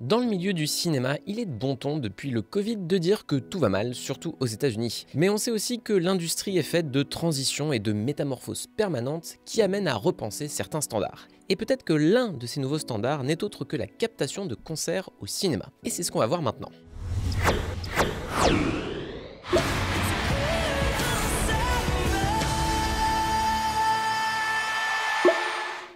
Dans le milieu du cinéma, il est de bon ton depuis le Covid de dire que tout va mal, surtout aux États-Unis. Mais on sait aussi que l'industrie est faite de transitions et de métamorphoses permanentes qui amènent à repenser certains standards. Et peut-être que l'un de ces nouveaux standards n'est autre que la captation de concerts au cinéma. Et c'est ce qu'on va voir maintenant.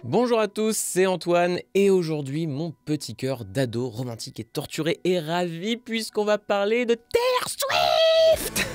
Bonjour à tous, c'est Antoine et aujourd'hui mon petit cœur d'ado romantique et torturé est ravi puisqu'on va parler de Taylor Swift.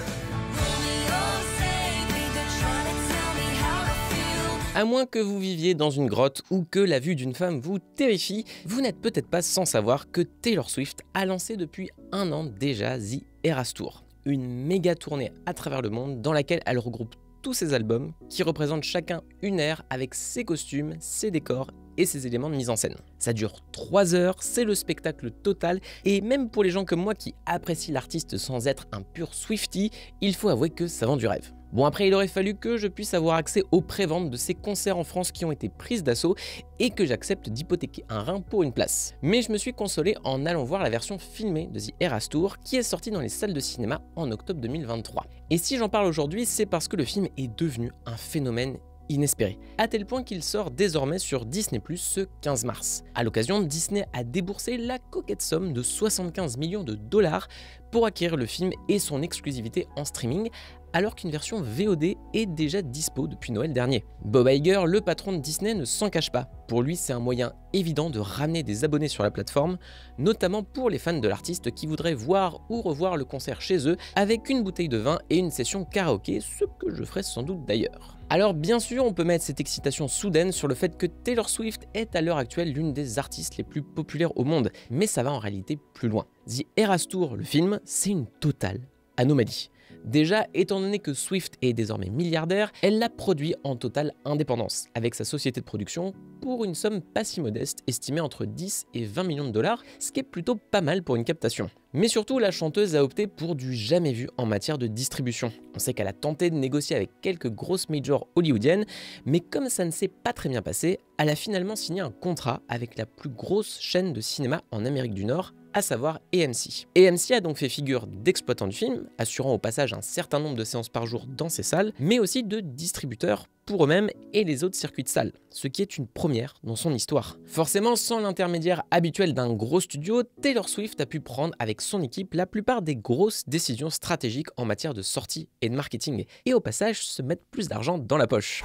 À moins que vous viviez dans une grotte ou que la vue d'une femme vous terrifie, vous n'êtes peut-être pas sans savoir que Taylor Swift a lancé depuis un an déjà The Eras Tour, une méga tournée à travers le monde dans laquelle elle regroupe tous ces albums qui représentent chacun une ère avec ses costumes, ses décors et ses éléments de mise en scène. Ça dure 3 heures, c'est le spectacle total et même pour les gens comme moi qui apprécient l'artiste sans être un pur Swiftie, il faut avouer que ça vend du rêve. Bon après il aurait fallu que je puisse avoir accès aux préventes de ces concerts en France qui ont été prises d'assaut et que j'accepte d'hypothéquer un rein pour une place. Mais je me suis consolé en allant voir la version filmée de The Eras Tour qui est sortie dans les salles de cinéma en octobre 2023. Et si j'en parle aujourd'hui, c'est parce que le film est devenu un phénomène inespéré, à tel point qu'il sort désormais sur Disney+ ce 15 mars. À l'occasion, Disney a déboursé la coquette somme de 75 millions de dollars pour acquérir le film et son exclusivité en streaming, alors qu'une version VOD est déjà dispo depuis Noël dernier. Bob Iger, le patron de Disney, ne s'en cache pas. Pour lui, c'est un moyen évident de ramener des abonnés sur la plateforme, notamment pour les fans de l'artiste qui voudraient voir ou revoir le concert chez eux avec une bouteille de vin et une session karaoké, ce que je ferai sans doute d'ailleurs. Alors bien sûr, on peut mettre cette excitation soudaine sur le fait que Taylor Swift est à l'heure actuelle l'une des artistes les plus populaires au monde, mais ça va en réalité plus loin. The Eras Tour, le film, c'est une totale anomalie. Déjà, étant donné que Swift est désormais milliardaire, elle l'a produit en totale indépendance, avec sa société de production, pour une somme pas si modeste, estimée entre 10 et 20 millions de dollars, ce qui est plutôt pas mal pour une captation. Mais surtout, la chanteuse a opté pour du jamais vu en matière de distribution. On sait qu'elle a tenté de négocier avec quelques grosses majors hollywoodiennes, mais comme ça ne s'est pas très bien passé, elle a finalement signé un contrat avec la plus grosse chaîne de cinéma en Amérique du Nord, à savoir AMC. AMC a donc fait figure d'exploitant du film, assurant au passage un certain nombre de séances par jour dans ses salles, mais aussi de distributeurs pour eux-mêmes et les autres circuits de salles, ce qui est une première dans son histoire. Forcément, sans l'intermédiaire habituel d'un gros studio, Taylor Swift a pu prendre avec son équipe la plupart des grosses décisions stratégiques en matière de sortie et de marketing, et au passage se mettre plus d'argent dans la poche.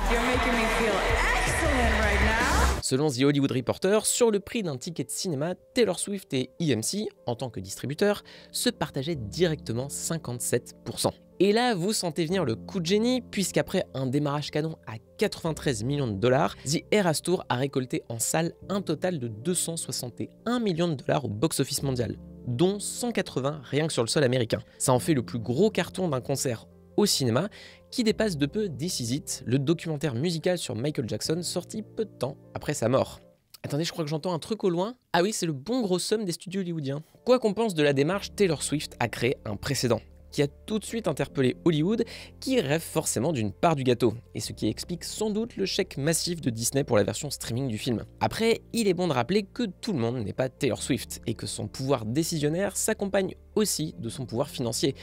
Selon The Hollywood Reporter, sur le prix d'un ticket de cinéma, Taylor Swift et AMC, en tant que distributeurs, se partageaient directement 57%. Et là, vous sentez venir le coup de génie, puisqu'après un démarrage canon à 93 millions de dollars, The Eras Tour a récolté en salle un total de 261 millions de dollars au box-office mondial, dont 180 rien que sur le sol américain. Ça en fait le plus gros carton d'un concert au cinéma, qui dépasse de peu This Is It, le documentaire musical sur Michael Jackson sorti peu de temps après sa mort. Attendez, je crois que j'entends un truc au loin. Ah oui, c'est le bon gros somme des studios hollywoodiens. Quoi qu'on pense de la démarche, Taylor Swift a créé un précédent, qui a tout de suite interpellé Hollywood, qui rêve forcément d'une part du gâteau, et ce qui explique sans doute le chèque massif de Disney pour la version streaming du film. Après, il est bon de rappeler que tout le monde n'est pas Taylor Swift, et que son pouvoir décisionnaire s'accompagne aussi de son pouvoir financier,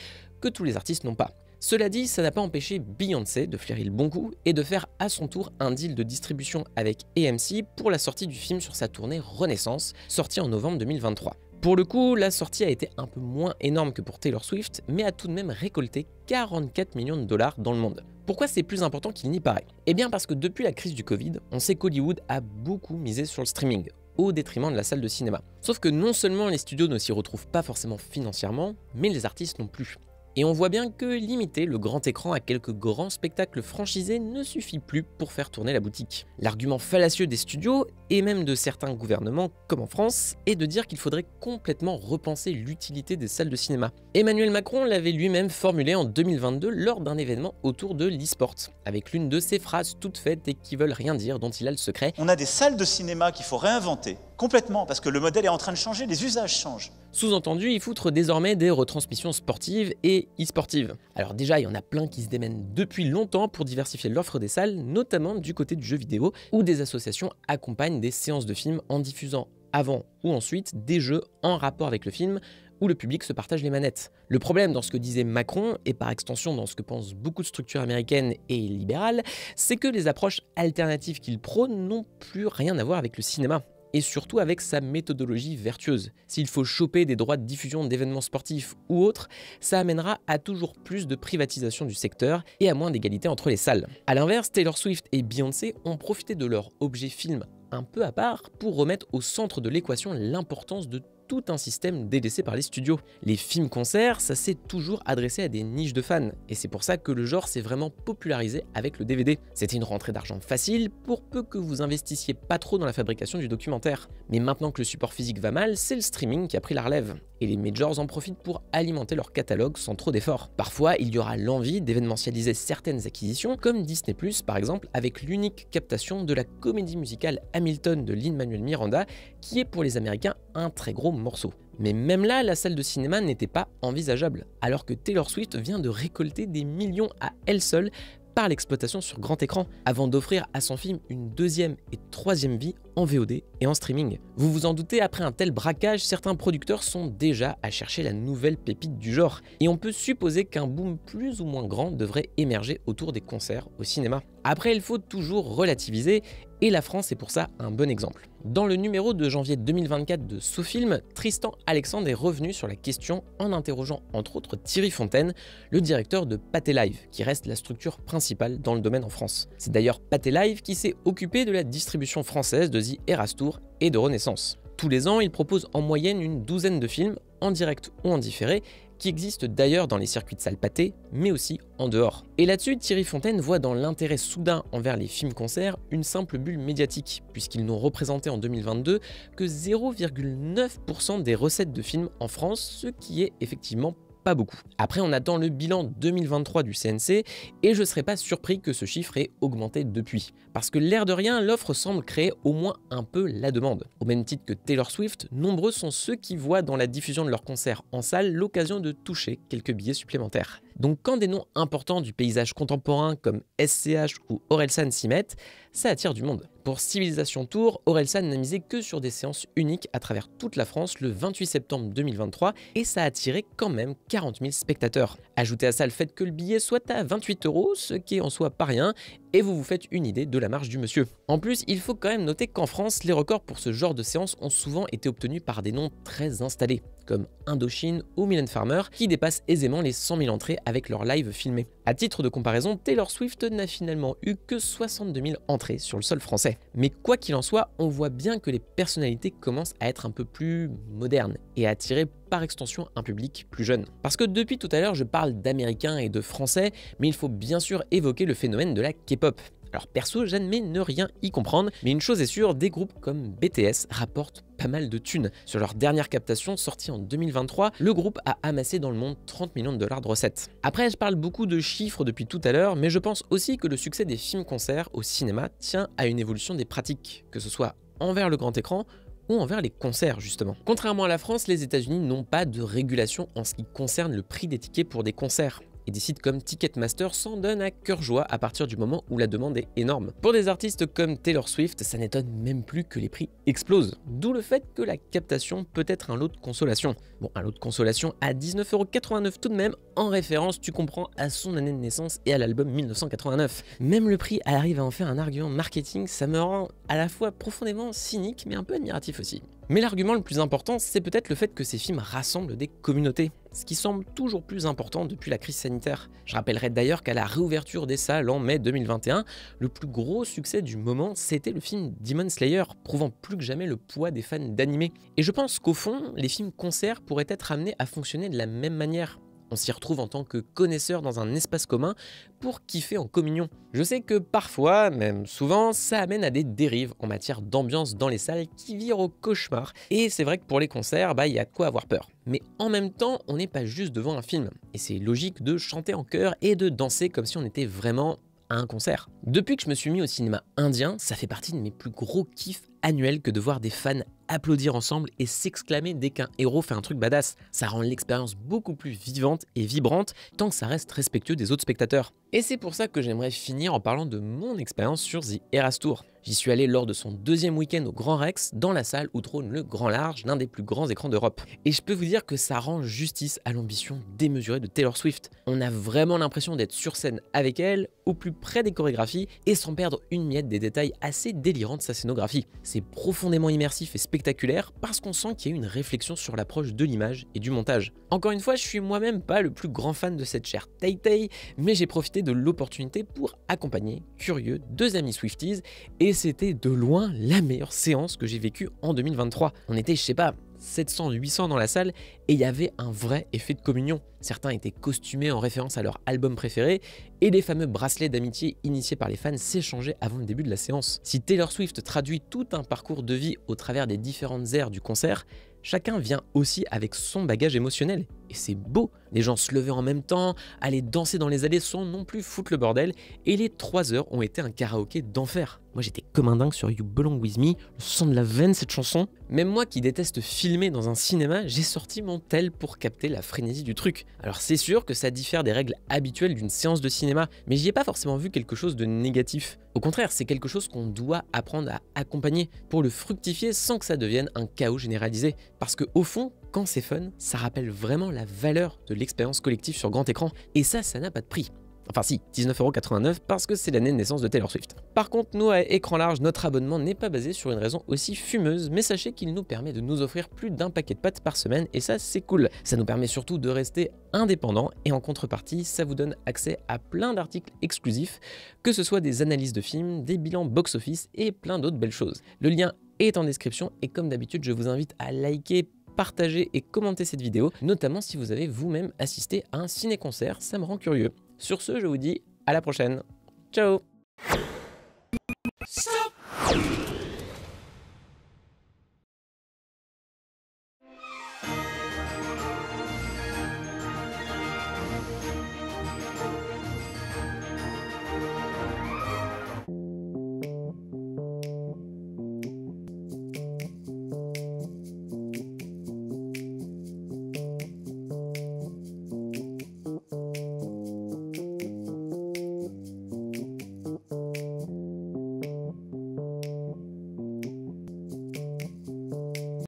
que tous les artistes n'ont pas. Cela dit, ça n'a pas empêché Beyoncé de flairer le bon coup et de faire à son tour un deal de distribution avec AMC pour la sortie du film sur sa tournée Renaissance, sortie en novembre 2023. Pour le coup, la sortie a été un peu moins énorme que pour Taylor Swift, mais a tout de même récolté 44 millions de dollars dans le monde. Pourquoi c'est plus important qu'il n'y paraît? Eh bien parce que depuis la crise du Covid, on sait qu'Hollywood a beaucoup misé sur le streaming, au détriment de la salle de cinéma. Sauf que non seulement les studios ne s'y retrouvent pas forcément financièrement, mais les artistes non plus. Et on voit bien que limiter le grand écran à quelques grands spectacles franchisés ne suffit plus pour faire tourner la boutique. L'argument fallacieux des studios, et même de certains gouvernements comme en France, est de dire qu'il faudrait complètement repenser l'utilité des salles de cinéma. Emmanuel Macron l'avait lui-même formulé en 2022 lors d'un événement autour de l'e-sport, avec l'une de ses phrases toutes faites et qui veulent rien dire, dont il a le secret. On a des salles de cinéma qu'il faut réinventer complètement, parce que le modèle est en train de changer, les usages changent. Sous-entendu, il foutre désormais des retransmissions sportives et e-sportives. Alors déjà, il y en a plein qui se démènent depuis longtemps pour diversifier l'offre des salles, notamment du côté du jeu vidéo, où des associations accompagnent des séances de films en diffusant avant ou ensuite des jeux en rapport avec le film où le public se partage les manettes. Le problème dans ce que disait Macron, et par extension dans ce que pensent beaucoup de structures américaines et libérales, c'est que les approches alternatives qu'il prône n'ont plus rien à voir avec le cinéma. Et surtout avec sa méthodologie vertueuse. S'il faut choper des droits de diffusion d'événements sportifs ou autres, ça amènera à toujours plus de privatisation du secteur et à moins d'égalité entre les salles. A l'inverse, Taylor Swift et Beyoncé ont profité de leur objet film un peu à part pour remettre au centre de l'équation l'importance de tout un système délaissé par les studios. Les films-concerts, ça s'est toujours adressé à des niches de fans, et c'est pour ça que le genre s'est vraiment popularisé avec le DVD. C'était une rentrée d'argent facile, pour peu que vous investissiez pas trop dans la fabrication du documentaire. Mais maintenant que le support physique va mal, c'est le streaming qui a pris la relève, et les majors en profitent pour alimenter leur catalogue sans trop d'efforts. Parfois, il y aura l'envie d'événementialiser certaines acquisitions, comme Disney+, par exemple, avec l'unique captation de la comédie musicale Hamilton de Lin-Manuel Miranda, qui est pour les Américains un très gros morceau. Mais même là, la salle de cinéma n'était pas envisageable, alors que Taylor Swift vient de récolter des millions à elle seule par l'exploitation sur grand écran, avant d'offrir à son film une deuxième et troisième vie en VOD et en streaming. Vous vous en doutez, après un tel braquage, certains producteurs sont déjà à chercher la nouvelle pépite du genre, et on peut supposer qu'un boom plus ou moins grand devrait émerger autour des concerts au cinéma. Après, il faut toujours relativiser, et la France est pour ça un bon exemple. Dans le numéro de janvier 2024 de SoFilm, Tristan Alexandre est revenu sur la question en interrogeant entre autres Thierry Fontaine, le directeur de Pathé Live, qui reste la structure principale dans le domaine en France. C'est d'ailleurs Pathé Live qui s'est occupé de la distribution française de The Eras Tour et de Renaissance. Tous les ans, il propose en moyenne une douzaine de films, en direct ou en différé, qui existent d'ailleurs dans les circuits de salles Pathé, mais aussi en dehors. Et là-dessus, Thierry Fontaine voit dans l'intérêt soudain envers les films-concerts une simple bulle médiatique, puisqu'ils n'ont représenté en 2022 que 0,9% des recettes de films en France, ce qui est effectivement pas beaucoup. Après, on attend le bilan 2023 du CNC et je serais pas surpris que ce chiffre ait augmenté depuis. Parce que l'air de rien, l'offre semble créer au moins un peu la demande. Au même titre que Taylor Swift, nombreux sont ceux qui voient dans la diffusion de leurs concerts en salle l'occasion de toucher quelques billets supplémentaires. Donc quand des noms importants du paysage contemporain comme SCH ou Orelsan s'y mettent, ça attire du monde. Pour Civilisation Tour, Orelsan n'a misé que sur des séances uniques à travers toute la France le 28 septembre 2023 et ça a attiré quand même 40 000 spectateurs. Ajoutez à ça le fait que le billet soit à 28 €, ce qui est en soi pas rien, et vous vous faites une idée de la marge du monsieur. En plus, il faut quand même noter qu'en France, les records pour ce genre de séances ont souvent été obtenus par des noms très installés, comme Indochine ou Mylène Farmer, qui dépassent aisément les 100 000 entrées avec leurs lives filmés. À titre de comparaison, Taylor Swift n'a finalement eu que 62 000 entrées sur le sol français. Mais quoi qu'il en soit, on voit bien que les personnalités commencent à être un peu plus modernes et à attirer par extension un public plus jeune. Parce que depuis tout à l'heure, je parle d'Américains et de Français, mais il faut bien sûr évoquer le phénomène de la K-pop. Alors perso, j'admets ne rien y comprendre, mais une chose est sûre, des groupes comme BTS rapportent pas mal de thunes. Sur leur dernière captation sortie en 2023, le groupe a amassé dans le monde 30 millions de dollars de recettes. Après, je parle beaucoup de chiffres depuis tout à l'heure, mais je pense aussi que le succès des films-concerts au cinéma tient à une évolution des pratiques, que ce soit envers le grand écran ou envers les concerts justement. Contrairement à la France, les États-Unis n'ont pas de régulation en ce qui concerne le prix des tickets pour des concerts. Et des sites comme Ticketmaster s'en donnent à cœur joie à partir du moment où la demande est énorme. Pour des artistes comme Taylor Swift, ça n'étonne même plus que les prix explosent. D'où le fait que la captation peut être un lot de consolation. Bon, un lot de consolation à 19,89 € tout de même, en référence, tu comprends, à son année de naissance et à l'album 1989. Même le prix arrive à en faire un argument marketing, ça me rend à la fois profondément cynique mais un peu admiratif aussi. Mais l'argument le plus important, c'est peut-être le fait que ces films rassemblent des communautés, ce qui semble toujours plus important depuis la crise sanitaire. Je rappellerai d'ailleurs qu'à la réouverture des salles en mai 2021, le plus gros succès du moment, c'était le film Demon Slayer, prouvant plus que jamais le poids des fans d'animé. Et je pense qu'au fond, les films-concerts pourraient être amenés à fonctionner de la même manière. On s'y retrouve en tant que connaisseur dans un espace commun pour kiffer en communion. Je sais que parfois, même souvent, ça amène à des dérives en matière d'ambiance dans les salles qui virent au cauchemar. Et c'est vrai que pour les concerts, il y a de quoi avoir peur. Mais en même temps, on n'est pas juste devant un film. Et c'est logique de chanter en chœur et de danser comme si on était vraiment à un concert. Depuis que je me suis mis au cinéma indien, ça fait partie de mes plus gros kiffs annuels que de voir des fans applaudir ensemble et s'exclamer dès qu'un héros fait un truc badass. Ça rend l'expérience beaucoup plus vivante et vibrante tant que ça reste respectueux des autres spectateurs. Et c'est pour ça que j'aimerais finir en parlant de mon expérience sur The Eras Tour. J'y suis allé lors de son deuxième week-end au Grand Rex, dans la salle où trône le Grand Large, l'un des plus grands écrans d'Europe. Et je peux vous dire que ça rend justice à l'ambition démesurée de Taylor Swift. On a vraiment l'impression d'être sur scène avec elle, au plus près des chorégraphies, et sans perdre une miette des détails assez délirants de sa scénographie. C'est profondément immersif et spectaculaire parce qu'on sent qu'il y a une réflexion sur l'approche de l'image et du montage. Encore une fois, je suis moi-même pas le plus grand fan de cette chère Tay-Tay, mais j'ai profité de l'opportunité pour accompagner, curieux, deux amis Swifties, et c'était de loin la meilleure séance que j'ai vécue en 2023. On était, je sais pas, 700-800 dans la salle et il y avait un vrai effet de communion. Certains étaient costumés en référence à leur album préféré et les fameux bracelets d'amitié initiés par les fans s'échangeaient avant le début de la séance. Si Taylor Swift traduit tout un parcours de vie au travers des différentes aires du concert, chacun vient aussi avec son bagage émotionnel. Et c'est beau, les gens se levaient en même temps, allaient danser dans les allées sans non plus foutre le bordel, et les 3 heures ont été un karaoké d'enfer. Moi j'étais comme un dingue sur You Belong With Me, le son de la veine cette chanson. Même moi qui déteste filmer dans un cinéma, j'ai sorti mon tel pour capter la frénésie du truc. Alors c'est sûr que ça diffère des règles habituelles d'une séance de cinéma, mais j'y ai pas forcément vu quelque chose de négatif. Au contraire, c'est quelque chose qu'on doit apprendre à accompagner pour le fructifier sans que ça devienne un chaos généralisé. Parce que au fond, quand c'est fun, ça rappelle vraiment la valeur de l'expérience collective sur grand écran, et ça n'a pas de prix. Enfin si, 19,89€ parce que c'est l'année de naissance de Taylor Swift. Par contre, nous à Écran Large, notre abonnement n'est pas basé sur une raison aussi fumeuse, mais sachez qu'il nous permet de nous offrir plus d'un paquet de pâtes par semaine, et ça c'est cool. Ça nous permet surtout de rester indépendants, et en contrepartie, ça vous donne accès à plein d'articles exclusifs, que ce soit des analyses de films, des bilans box-office et plein d'autres belles choses. Le lien est en description, et comme d'habitude, je vous invite à liker, partager et commenter cette vidéo, notamment si vous avez vous-même assisté à un ciné-concert, ça me rend curieux. Sur ce, je vous dis à la prochaine. Ciao!